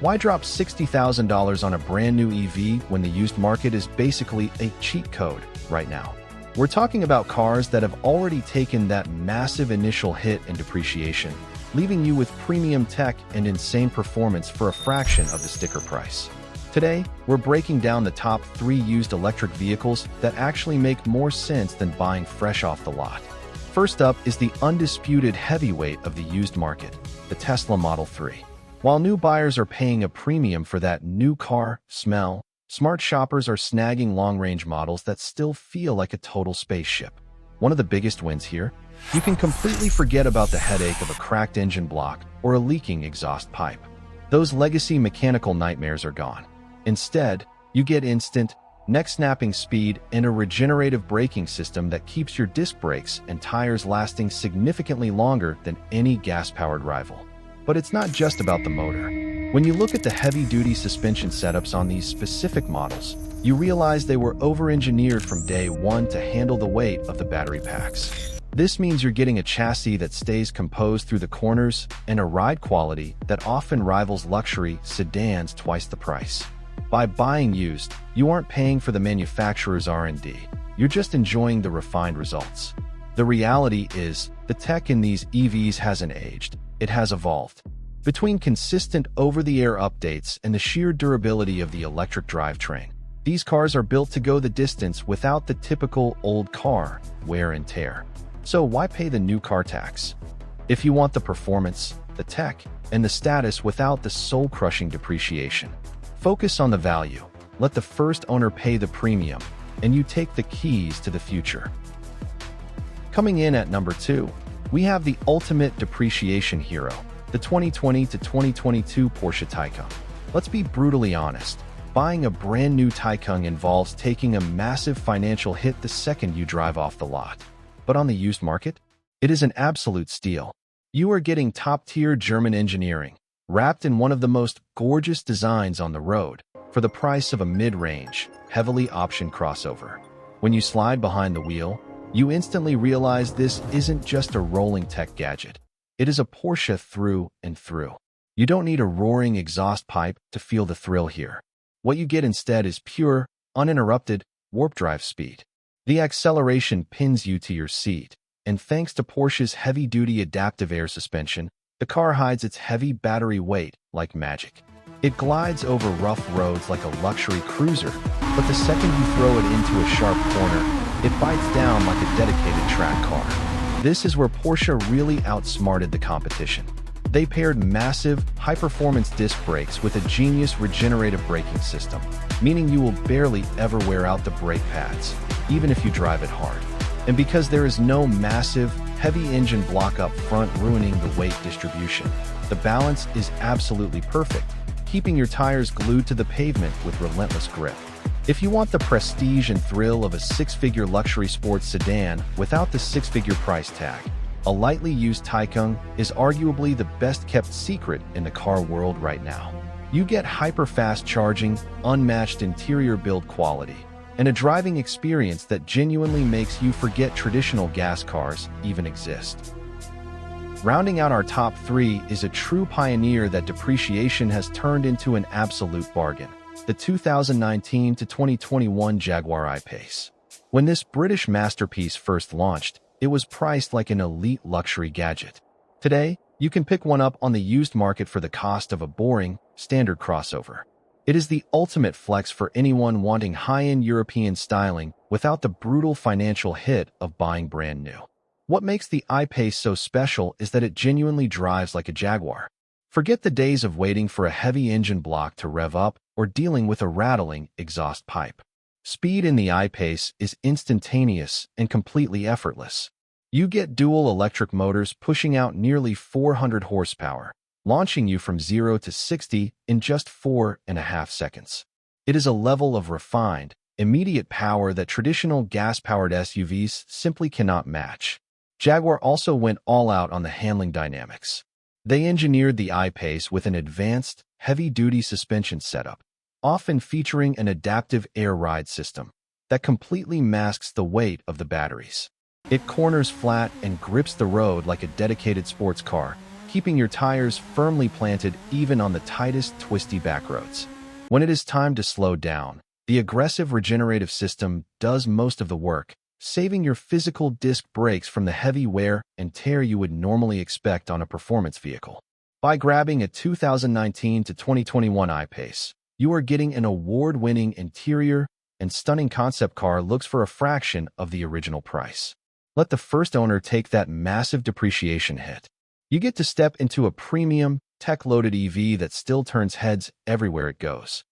Why drop $60,000 on a brand new EV when the used market is basically a cheat code right now? We're talking about cars that have already taken that massive initial hit in depreciation, leaving you with premium tech and insane performance for a fraction of the sticker price. Today, we're breaking down the top 3 used electric vehicles that actually make more sense than buying fresh off the lot. First up is the undisputed heavyweight of the used market, the Tesla Model 3. While new buyers are paying a premium for that new car smell, smart shoppers are snagging long-range models that still feel like a total spaceship. One of the biggest wins here, you can completely forget about the headache of a cracked engine block or a leaking exhaust pipe. Those legacy mechanical nightmares are gone. Instead, you get instant, neck-snapping speed and a regenerative braking system that keeps your disc brakes and tires lasting significantly longer than any gas-powered rival. But it's not just about the motor. When you look at the heavy-duty suspension setups on these specific models, you realize they were over-engineered from day one to handle the weight of the battery packs. This means you're getting a chassis that stays composed through the corners and a ride quality that often rivals luxury sedans twice the price. By buying used, you aren't paying for the manufacturer's R&D. You're just enjoying the refined results. The reality is, the tech in these EVs hasn't aged. It has evolved. Between consistent over-the-air updates and the sheer durability of the electric drivetrain, these cars are built to go the distance without the typical old car wear and tear. So why pay the new car tax? If you want the performance, the tech, and the status without the soul-crushing depreciation, focus on the value. Let the first owner pay the premium, and you take the keys to the future. Coming in at number 2, we have the ultimate depreciation hero, the 2020 to 2022 Porsche Taycan. Let's be brutally honest. Buying a brand new Taycan involves taking a massive financial hit the second you drive off the lot. But on the used market, it is an absolute steal. You are getting top-tier German engineering, wrapped in one of the most gorgeous designs on the road, for the price of a mid-range, heavily optioned crossover. When you slide behind the wheel, you instantly realize this isn't just a rolling tech gadget. It is a Porsche through and through. You don't need a roaring exhaust pipe to feel the thrill here. What you get instead is pure, uninterrupted, warp drive speed. The acceleration pins you to your seat, and thanks to Porsche's heavy-duty adaptive air suspension, the car hides its heavy battery weight like magic. It glides over rough roads like a luxury cruiser, but the second you throw it into a sharp corner, it bites down like a dedicated track car. This is where Porsche really outsmarted the competition. They paired massive, high-performance disc brakes with a genius regenerative braking system, meaning you will barely ever wear out the brake pads, even if you drive it hard. And because there is no massive, heavy engine block up front ruining the weight distribution, the balance is absolutely perfect, keeping your tires glued to the pavement with relentless grip. If you want the prestige and thrill of a 6-figure luxury sports sedan without the 6-figure price tag, a lightly used Taycan is arguably the best-kept secret in the car world right now. You get hyper-fast charging, unmatched interior build quality, and a driving experience that genuinely makes you forget traditional gas cars even exist. Rounding out our top 3 is a true pioneer that depreciation has turned into an absolute bargain, the 2019 to 2021 Jaguar I-Pace. When this British masterpiece first launched, it was priced like an elite luxury gadget. Today, you can pick one up on the used market for the cost of a boring, standard crossover. It is the ultimate flex for anyone wanting high-end European styling without the brutal financial hit of buying brand new. What makes the I-Pace so special is that it genuinely drives like a Jaguar. Forget the days of waiting for a heavy engine block to rev up or dealing with a rattling exhaust pipe. Speed in the I-Pace is instantaneous and completely effortless. You get dual electric motors pushing out nearly 400 horsepower, launching you from 0 to 60 in just 4.5 seconds. It is a level of refined, immediate power that traditional gas-powered SUVs simply cannot match. Jaguar also went all out on the handling dynamics. They engineered the I-Pace with an advanced, heavy-duty suspension setup, often featuring an adaptive air ride system that completely masks the weight of the batteries. It corners flat and grips the road like a dedicated sports car, keeping your tires firmly planted even on the tightest, twisty back roads. When it is time to slow down, the aggressive regenerative system does most of the work, saving your physical disc brakes from the heavy wear and tear you would normally expect on a performance vehicle. By grabbing a 2019 to 2021 I-Pace, you are getting an award-winning interior and stunning concept car looks for a fraction of the original price. Let the first owner take that massive depreciation hit. You get to step into a premium, tech-loaded EV that still turns heads everywhere it goes.